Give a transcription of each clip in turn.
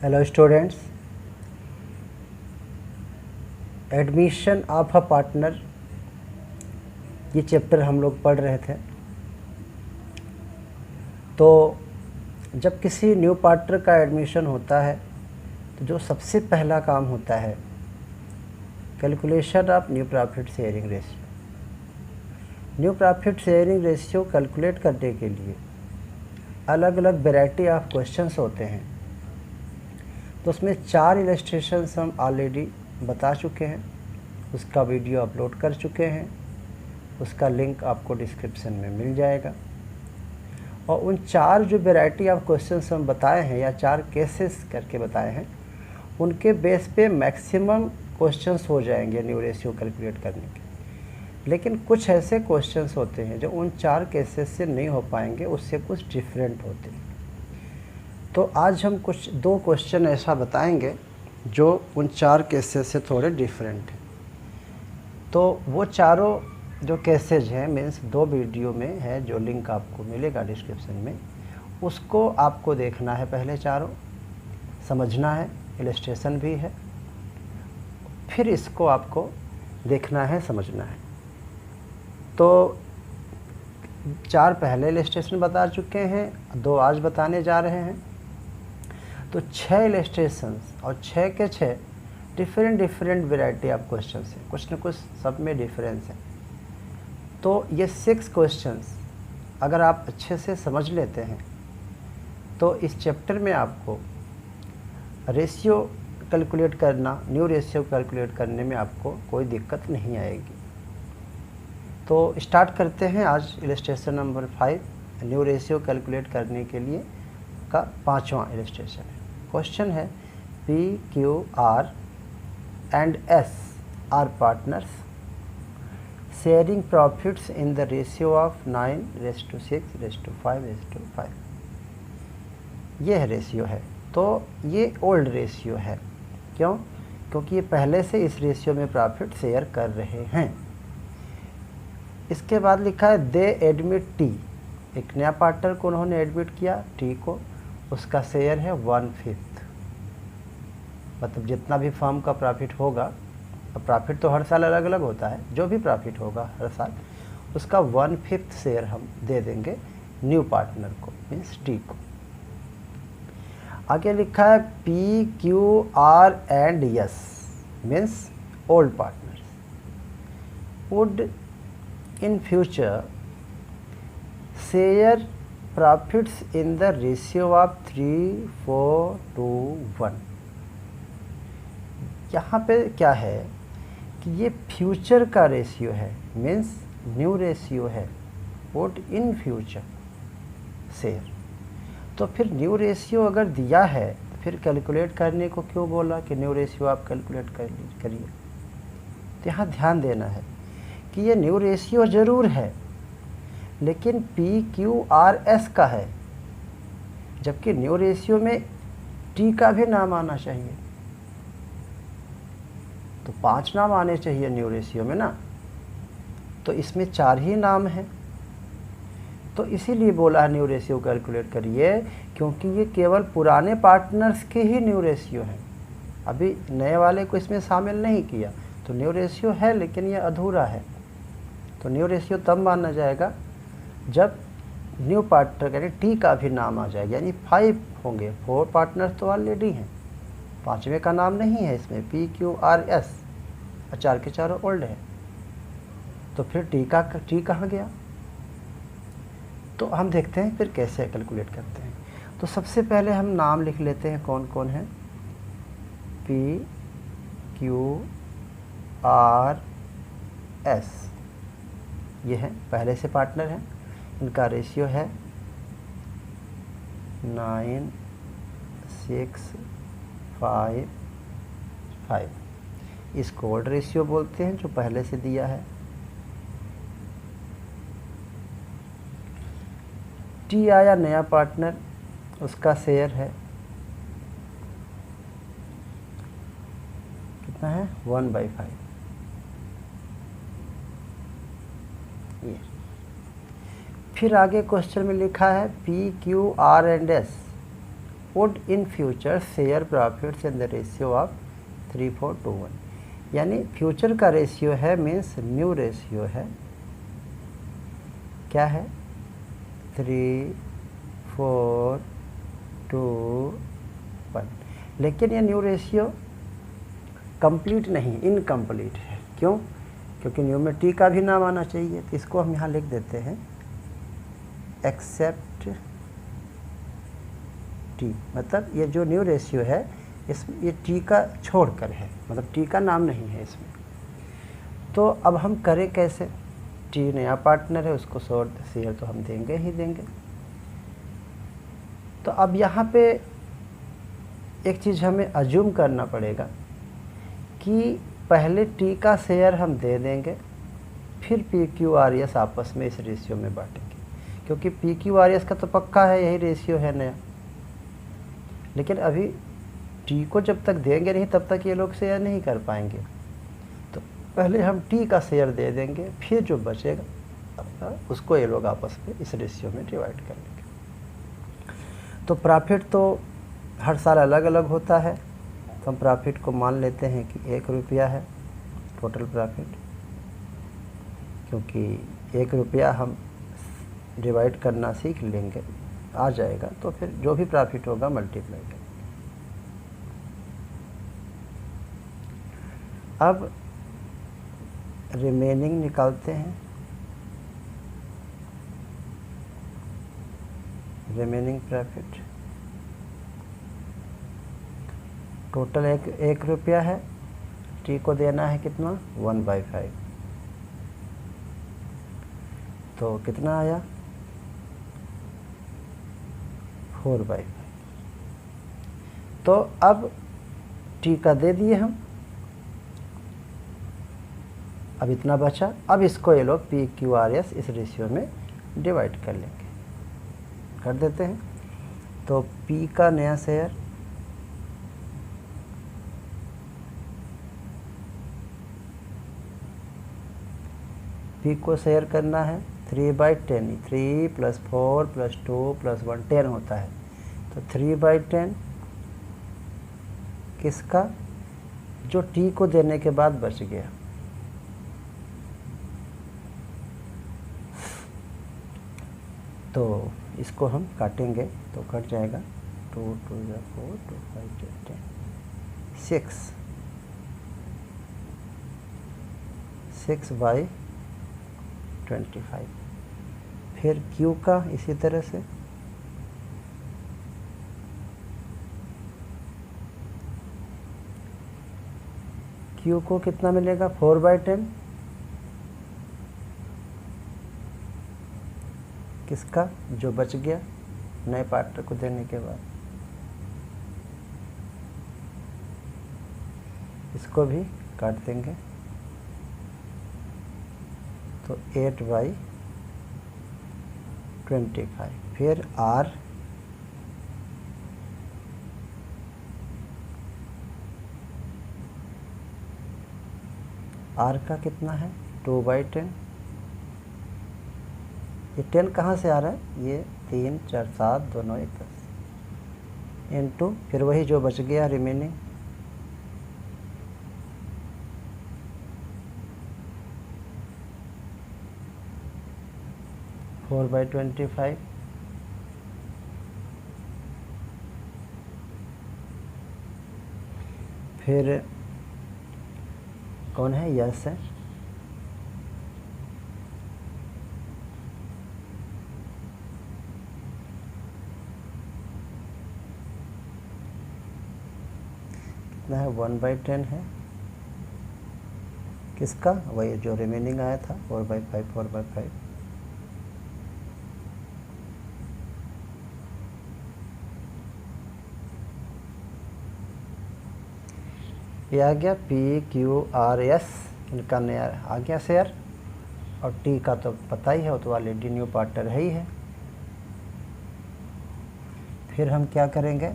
Hello students, admission of a partner ये chapter हम लोग पढ़ रहे थे। तो जब किसी न्यू पार्टनर का एडमिशन होता है तो जो सबसे पहला काम होता है calculation of new profit sharing ratio. New profit sharing ratio calculate करने के लिए अलग अलग वैरायटी ऑफ क्वेश्चंस होते हैं। तो उसमें 4 इलस्ट्रेशंस हम ऑलरेडी बता चुके हैं, उसका वीडियो अपलोड कर चुके हैं, उसका लिंक आपको डिस्क्रिप्शन में मिल जाएगा। और उन 4 जो वैरायटी ऑफ क्वेश्चंस हम बताए हैं या 4 केसेस करके बताए हैं, उनके बेस पे मैक्सिमम क्वेश्चंस हो जाएंगे न्यू रेशियो कैलकुलेट करने के। लेकिन कुछ ऐसे क्वेश्चंस होते हैं जो उन 4 केसेस से नहीं हो पाएंगे, उससे कुछ डिफरेंट होते हैं। तो आज हम कुछ 2 क्वेश्चन ऐसा बताएंगे जो उन 4 केसेस से थोड़े डिफरेंट हैं। तो वो चारों जो केसेज हैं मीन्स 2 वीडियो में है, जो लिंक आपको मिलेगा डिस्क्रिप्शन में, उसको आपको देखना है। पहले चारों समझना है, इलस्ट्रेशन भी है, फिर इसको आपको देखना है, समझना है। तो 4 पहले इलस्ट्रेशन बता चुके हैं, 2 आज बताने जा रहे हैं। तो 6 इलस्ट्रेशंस और 6 के 6 डिफरेंट वैरायटी ऑफ क्वेश्चंस हैं, कुछ न कुछ सब में डिफरेंस है। तो ये 6 क्वेश्चंस अगर आप अच्छे से समझ लेते हैं तो इस चैप्टर में आपको रेशियो कैलकुलेट करना, न्यू रेशियो कैलकुलेट करने में आपको कोई दिक्कत नहीं आएगी। तो स्टार्ट करते हैं आज illustration number 5, new ratio calculate करने के लिए का 5वां इलस्ट्रेशन है। क्वेश्चन है P, Q, R and S are partners sharing profits in the ratio of 9:6:5:5। ये है रेशियो है। तो ये ओल्ड रेशियो है। क्यों? क्योंकि ये पहले से इस रेशियो में प्रॉफिट शेयर कर रहे हैं। इसके बाद लिखा है दे एडमिट टी, एक नया पार्टनर को उन्होंने एडमिट किया टी को, उसका शेयर है 1/5। मतलब जितना भी फर्म का प्रॉफिट होगा, अब प्रॉफिट तो हर साल अलग अलग होता है, जो भी प्रॉफिट होगा हर साल उसका 1/5 शेयर हम दे देंगे न्यू पार्टनर को, मीन्स टी को। आगे लिखा है P, Q, R and S means old partners would in future share profits in the ratio of 3:4:1। यहाँ पे क्या है कि ये फ्यूचर का रेशियो है, मीन्स न्यू रेशियो है, वुड इन फ्यूचर शेयर। तो फिर न्यू रेशियो अगर दिया है तो फिर कैलकुलेट करने को क्यों बोला कि न्यू रेशियो आप कैलकुलेट करिए। तो यहाँ ध्यान देना है कि ये न्यू रेशियो ज़रूर है, लेकिन पी, क्यू, आर, एस का है, जबकि न्यू रेशियो में टी का भी नाम आना चाहिए। तो 5 नाम आने चाहिए न्यू रेशियो में ना, तो इसमें 4 ही नाम हैं। तो इसीलिए बोला है न्यू रेशियो कैलकुलेट करिए, क्योंकि ये केवल पुराने पार्टनर्स के ही न्यू रेशियो हैं, अभी नए वाले को इसमें शामिल नहीं किया। तो न्यू रेशियो है लेकिन ये अधूरा है। तो न्यू रेशियो तब माना जाएगा जब न्यू पार्टनर यानी टी का भी नाम आ जाएगा, यानी 5 होंगे। 4 पार्टनर्स तो ऑलरेडी हैं, 5वें का नाम नहीं है इसमें, पी, क्यू, आर, एस, 4 के चारों ओल्ड है। तो फिर टी कहाँ गया? तो हम देखते हैं फिर कैसे कैलकुलेट करते हैं। तो सबसे पहले हम नाम लिख लेते हैं कौन कौन है। पी, क्यू, आर, एस ये हैं, पहले से पार्टनर हैं। इनका रेशियो है 9:6:5:5। इसको ओल्ड रेशियो बोलते हैं, जो पहले से दिया है। टी आया नया पार्टनर, उसका शेयर है कितना है 1/5। ये फिर आगे क्वेश्चन में लिखा है P, Q, R and S would in future share profits in the ratio of 3:4:1, यानी फ्यूचर का रेशियो है मीन्स न्यू रेशियो है, क्या है 3:4:1, लेकिन ये न्यू रेशियो कंप्लीट नहीं, इनकम्प्लीट है। क्यों? क्योंकि न्यू में टी का भी नाम आना चाहिए, तो इसको हम यहाँ लिख देते हैं एक्सेप्ट टी, मतलब ये जो न्यू रेशियो है इसमें ये टी का छोड़कर है, मतलब टी का नाम नहीं है इसमें। तो अब हम करें कैसे? टी नया पार्टनर है, उसको शेयर तो हम देंगे ही देंगे। तो अब यहाँ पे एक चीज़ हमें अज्यूम करना पड़ेगा कि पहले टी का शेयर हम दे देंगे, फिर पी क्यू आर एस आपस में इस रेशियो में बांटेंगे, क्योंकि पी क्यू आर एस का तो पक्का है यही रेशियो है नया। लेकिन अभी टी को जब तक देंगे नहीं तब तक ये लोग शेयर नहीं कर पाएंगे, तो पहले हम टी का शेयर दे देंगे, फिर जो बचेगा उसको ये लोग आपस में इस रेशियो में डिवाइड कर लेंगे। तो प्रॉफिट तो हर साल अलग अलग होता है, तो हम प्रॉफिट को मान लेते हैं कि 1 रुपया है टोटल प्रॉफिट, क्योंकि 1 रुपया हम डिवाइड करना सीख लेंगे, आ जाएगा, तो फिर जो भी प्रॉफिट होगा मल्टीप्लाई करेंगे। अब रिमेनिंग निकालते हैं, रिमेनिंग प्रॉफिट टोटल 1 रुपया है, टी को देना है कितना 1/5, तो कितना आया 4/5। तो अब टी का दे दिए हम, अब इतना बचा, अब इसको ये लोग पी क्यू आर एस इस रेशियो में डिवाइड कर लेंगे, कर देते हैं। तो पी का नया शेयर पी को शेयर करना है 3/10, 3 + 4 + 2 + 1 10 होता है, तो 3/10 किसका, जो टी को देने के बाद बच गया। तो इसको हम काटेंगे तो कट जाएगा 2 2 4 2 5 10 6/25। फिर क्यू का इसी तरह से क्यू को कितना मिलेगा 4/10, किसका, जो बच गया नए पार्टनर को देने के बाद। इसको भी काट देंगे, तो 8/25। फिर आर का कितना है 2/10, ये 10 कहाँ से आ रहा है, ये 3 4 7 दोनों 1 10 इनटू फिर वही जो बच गया रिमेनिंग 4/25। फिर कौन है, यस है, कितना है 1/10 है, किसका, वही जो रिमेनिंग आया था 4/5। ये आ गया PQRS, इनका नया आ गया शेयर, और टी का तो पता ही है, वो तो ऑलरेडी न्यू पार्टनर है ही है। फिर हम क्या करेंगे,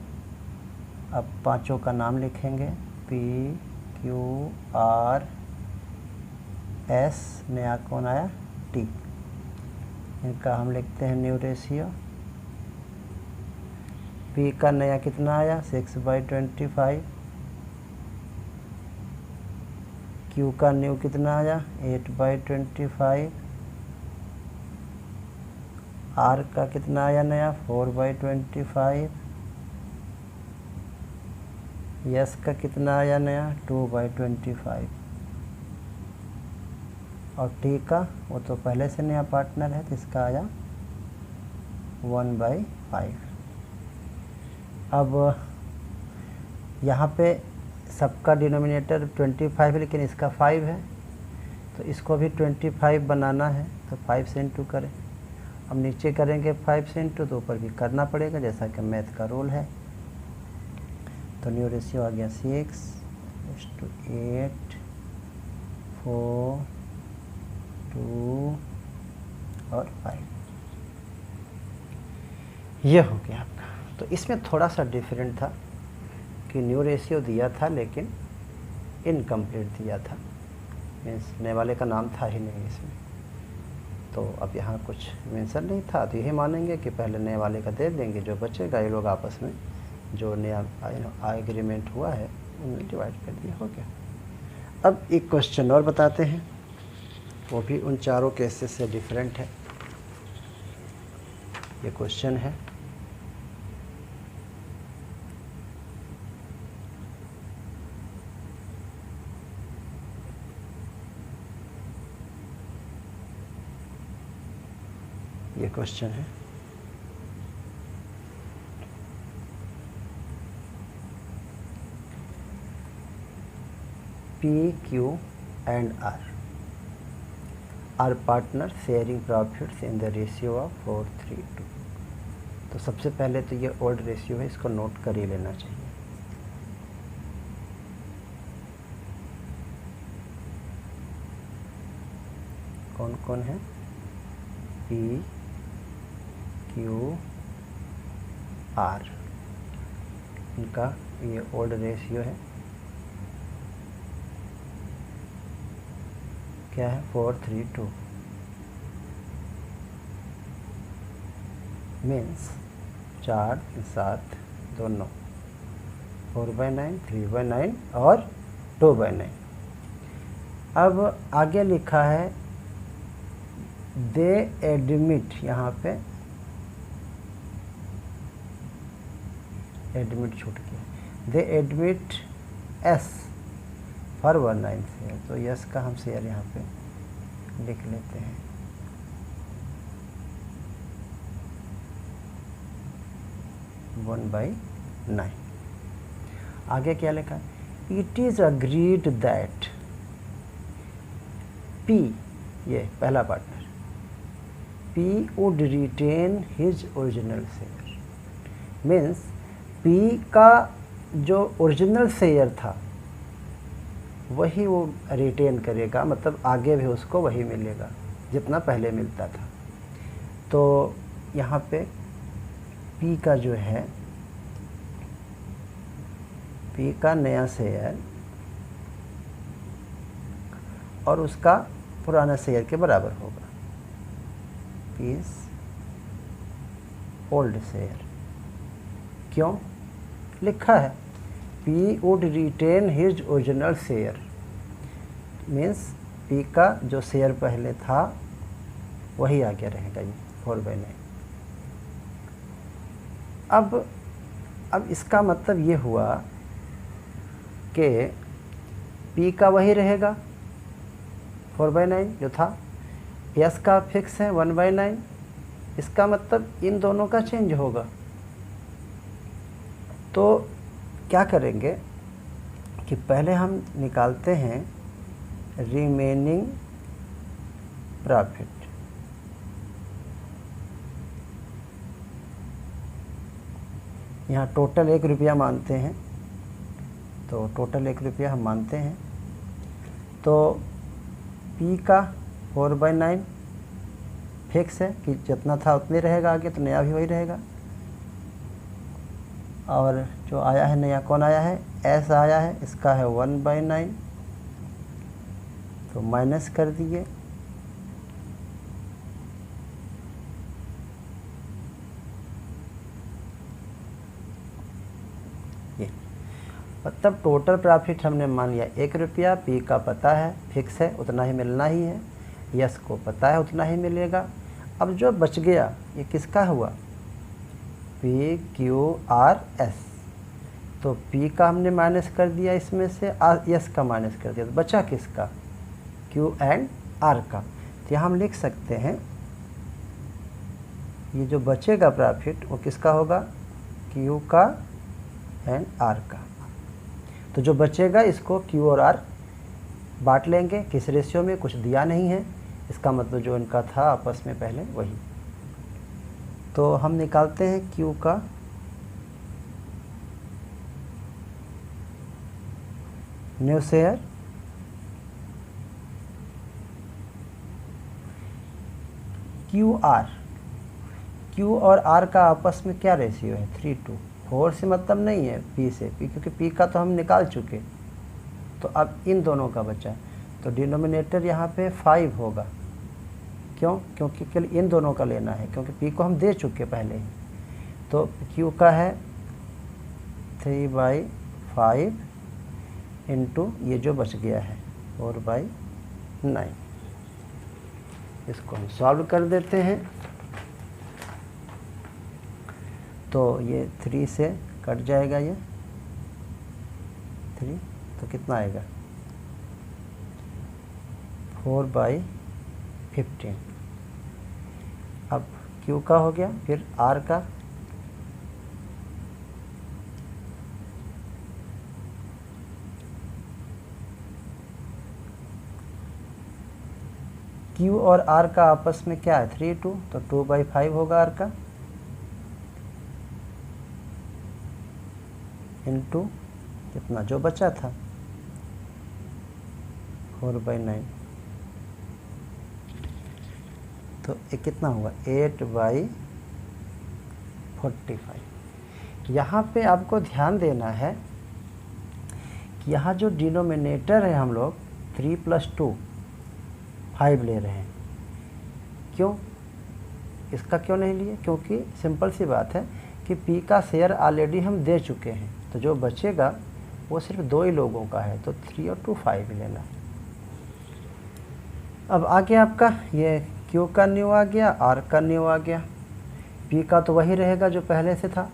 अब पांचों का नाम लिखेंगे, PQRS, नया कौन आया टी, इनका हम लिखते हैं न्यू रेशियो, पी का नया कितना आया 6/25, क्यू का न्यू कितना आया 8/25, आर का कितना आया नया 4/25, यस का कितना आया नया 2/25, और टी का वो तो पहले से नया पार्टनर है तो इसका आया 1/5। अब यहाँ पे सबका डिनोमिनेटर 25 है लेकिन इसका 5 है, तो इसको भी 25 बनाना है तो 5 से इंटू करें। अब नीचे करेंगे 5 से इंटू तो ऊपर भी करना पड़ेगा जैसा कि मैथ का रूल है। तो न्यू रेशियो आ गया 6:8, 4, 2 और 5। ये हो गया आपका। तो इसमें थोड़ा सा डिफरेंट था कि न्यू रेशियो दिया था लेकिन इनकम्प्लीट दिया था, मीन्स नए वाले का नाम था ही नहीं इसमें। तो अब यहाँ कुछ मेंशन नहीं था तो यही मानेंगे कि पहले नए वाले का दे देंगे, जो बचेगा ये लोग आपस में जो नया एग्रीमेंट हुआ है उनमें डिवाइड कर दिया, हो गया। अब एक क्वेश्चन और बताते हैं, वो भी उन चारों केसेस से डिफरेंट है। ये क्वेश्चन है P, Q and R are partners sharing profits in the ratio of 4:3:2। तो सबसे पहले तो ये ओल्ड रेशियो है, इसको नोट कर ही लेना चाहिए। कौन कौन है P, Q, R, इनका ये ओल्ड रेशियो है, क्या है 4:3:2, मीन्स 4, 7, 2, 9, 4/9, 3/9 और 2/9। अब आगे लिखा है दे एडमिट, यहाँ पे एडमिट छूट गया, दे एडमिट एस फॉर 1/9 शेयर। तो यस का हम शेयर यहाँ पे लिख लेते हैं, वन बाई 9। आगे क्या लिखा है, it is agreed that P, ये पहला partner, P would retain his original share, means P का जो ओरिजिनल शेयर था वही वो रिटेन करेगा, मतलब आगे भी उसको वही मिलेगा जितना पहले मिलता था। तो यहाँ पे P का जो है, P का नया शेयर और उसका पुराना शेयर के बराबर होगा, P's ओल्ड शेयर। क्यों लिखा है P would retain his original share, means P का जो शेयर पहले था वही आगे रहेगा, ये 4/9। अब इसका मतलब ये हुआ कि P का वही रहेगा 4/9 जो था, यस का फिक्स है 1/9, इसका मतलब इन दोनों का चेंज होगा। तो क्या करेंगे कि पहले हम निकालते हैं रिमेनिंग प्रॉफिट। यहाँ टोटल 1 रुपया मानते हैं, तो टोटल 1 रुपया हम मानते हैं। तो P का 4/9 फिक्स है कि जितना था उतने रहेगा, आगे तो नया भी वही रहेगा। और जो आया है नया, कौन आया है, S आया है, इसका है 1/9, तो माइनस कर दिए, ये मतलब टोटल प्रॉफिट हमने मान लिया 1 रुपया, पी का पता है, फिक्स है, उतना ही मिलना ही है, यस को पता है उतना ही मिलेगा। अब जो बच गया ये किसका हुआ, पी क्यू आर एस, तो पी का हमने माइनस कर दिया इसमें से, एस का माइनस कर दिया, तो बचा किसका, क्यू एंड आर का। तो यहाँ हम लिख सकते हैं ये जो बचेगा प्रॉफिट वो किसका होगा, क्यू का एंड आर का। तो जो बचेगा इसको क्यू और आर बांट लेंगे, किस रेशियो में, कुछ दिया नहीं है, इसका मतलब जो इनका था आपस में पहले वही। तो हम निकालते हैं क्यू का न्यू शेयर क्यू और आर का आपस में क्या रेशियो है, 3:2। 4 से मतलब नहीं है पी से, पी क्योंकि पी का तो हम निकाल चुके, तो अब इन दोनों का बचा, तो डिनोमिनेटर यहाँ पे 5 होगा। क्यों, क्योंकि केवल इन दोनों का लेना है, क्योंकि पी को हम दे चुके पहले ही। तो क्यू का है 3/5 इंटू ये जो बच गया है 4/9। इसको हम सॉल्व कर देते हैं, तो ये 3 से कट जाएगा, ये 3, तो कितना आएगा 4/15। अब Q का हो गया, फिर R का, Q और R का आपस में क्या है 3:2, तो 2/5 होगा R का, इंटू कितना जो बचा था 4/9, तो ये कितना हुआ 8/45। यहाँ पे आपको ध्यान देना है कि यहाँ जो डिनोमिनेटर है हम लोग 3 + 2 5 ले रहे हैं। क्यों, इसका क्यों नहीं लिए, क्योंकि सिंपल सी बात है कि पी का शेयर ऑलरेडी हम दे चुके हैं, तो जो बचेगा वो सिर्फ 2 ही लोगों का है, तो 3 और 2 5 लेना। अब आगे आपका ये क्यू का न्यू आ गया, आर का न्यू आ गया, पी का तो वही रहेगा जो पहले से था,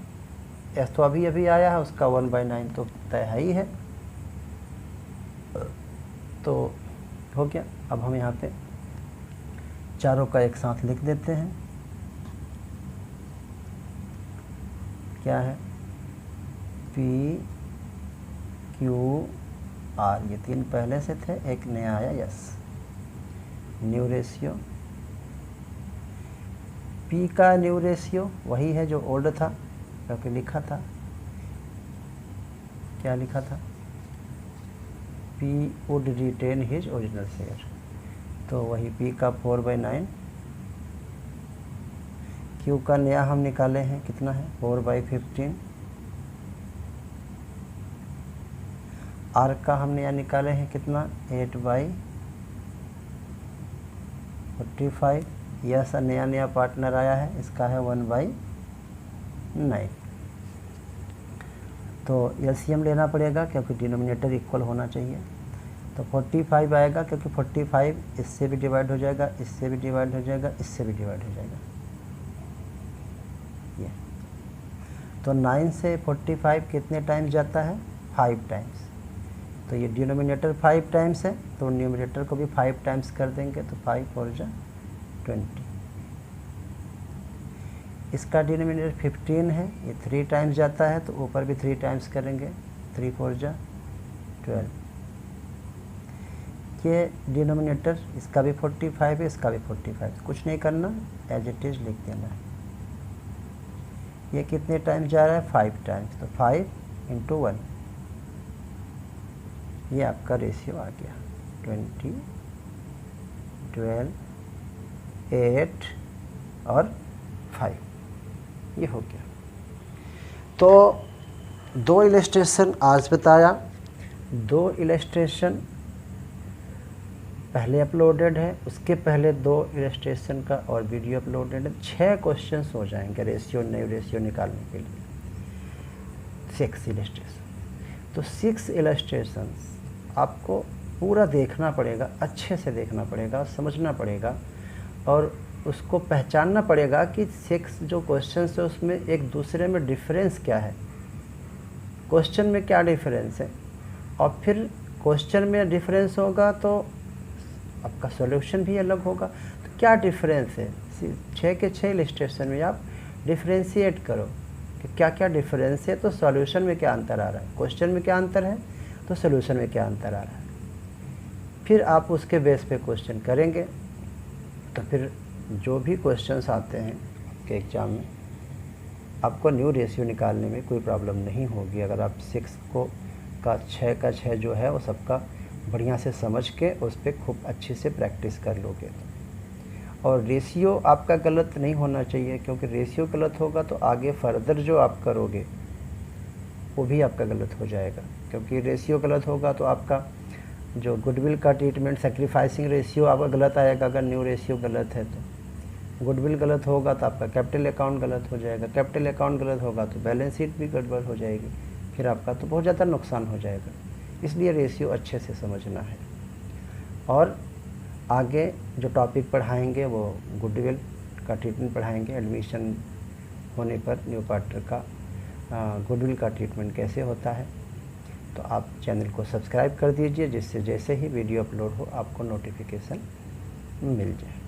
एस तो अभी अभी आया है, उसका 1/9 तो तय है ही है, तो हो गया। अब हम यहाँ पे चारों का एक साथ लिख देते हैं, क्या है पी क्यू आर, ये 3 पहले से थे, एक नया आया यस, न्यू रेशियो, पी का न्यू रेशियो वही है जो ओल्ड था, क्योंकि लिखा था, क्या लिखा था, P would retain his original share, तो वही पी का 4/9, क्यू का नया हम निकाले हैं कितना है 4/15, आर का हम नया निकाले हैं कितना 8/45, यह सा नया पार्टनर आया है, इसका है 1/9। तो एलसीएम लेना पड़ेगा क्योंकि डिनोमिनेटर इक्वल होना चाहिए, तो 45 आएगा, क्योंकि 45 इससे भी डिवाइड हो जाएगा, इससे भी डिवाइड हो जाएगा, इससे भी डिवाइड हो जाएगा, ये तो 9 से 45 कितने टाइम्स जाता है 5 टाइम्स, तो ये डिनोमिनेटर 5 टाइम्स है, तो न्यूमरेटर को भी 5 टाइम्स कर देंगे, तो 5 4 जा 20, इसका डिनोमिनेटर 15 है, ये 3 टाइम्स जाता है, तो ऊपर भी 3 टाइम्स करेंगे, 3 4 जा 12, ये डिनोमिनेटर इसका भी 45 है, इसका भी 45, कुछ नहीं करना, एज इट इज़ लिख देना है। ये कितने टाइम्स जा रहा है 5 टाइम्स, तो 5 × 1, ये आपका रेशियो आ गया 20, 12, 8 और 5, ये हो गया। तो 2 इलस्ट्रेशन आज बताया, 2 इलस्ट्रेशन पहले अपलोडेड है, उसके पहले 2 इलस्ट्रेशन का और वीडियो अपलोडेड है, 6 क्वेश्चंस हो जाएंगे रेशियो न्यू रेशियो निकालने के लिए। 6 इलस्ट्रेशन। तो 6 इलस्ट्रेशंस आपको पूरा देखना पड़ेगा, अच्छे से देखना पड़ेगा, समझना पड़ेगा और उसको पहचानना पड़ेगा कि 6 जो क्वेश्चंस है उसमें एक दूसरे में डिफरेंस क्या है, क्वेश्चन में क्या डिफरेंस है, और फिर क्वेश्चन में डिफरेंस होगा तो आपका सॉल्यूशन भी अलग होगा। तो क्या डिफरेंस है, 6 के 6 इलस्ट्रेशन में आप डिफरेंशिएट करो कि क्या क्या डिफरेंस है, तो सॉल्यूशन में क्या अंतर आ रहा है, क्वेश्चन में क्या अंतर है, तो सॉल्यूशन में क्या अंतर आ रहा है। फिर आप उसके बेस पे क्वेश्चन करेंगे तो फिर जो भी क्वेश्चंस आते हैं आपके एग्ज़ाम में आपको न्यू रेशियो निकालने में कोई प्रॉब्लम नहीं होगी, अगर आप 6 का 6 जो है वो सबका बढ़िया से समझ के उस पर खूब अच्छे से प्रैक्टिस कर लोगे। और रेशियो आपका गलत नहीं होना चाहिए, क्योंकि रेशियो गलत होगा तो आगे फर्दर जो आप करोगे वो भी आपका गलत हो जाएगा। क्योंकि रेशियो गलत होगा तो आपका जो गुडविल का ट्रीटमेंट, सेक्रीफाइसिंग रेशियो आपका गलत आएगा। अगर न्यू रेशियो गलत है तो गुडविल गलत होगा तो आपका कैपिटल अकाउंट गलत हो जाएगा, कैपिटल अकाउंट गलत होगा तो बैलेंस शीट भी गड़बड़ हो जाएगी, फिर आपका तो बहुत ज़्यादा नुकसान हो जाएगा। इसलिए रेशियो अच्छे से समझना है। और आगे जो टॉपिक पढ़ाएंगे वो गुडविल का ट्रीटमेंट पढ़ाएंगे, एडमिशन होने पर न्यू पार्टनर का गुडविल का ट्रीटमेंट कैसे होता है। तो आप चैनल को सब्सक्राइब कर दीजिए, जिससे जैसे ही वीडियो अपलोड हो आपको नोटिफिकेशन मिल जाए।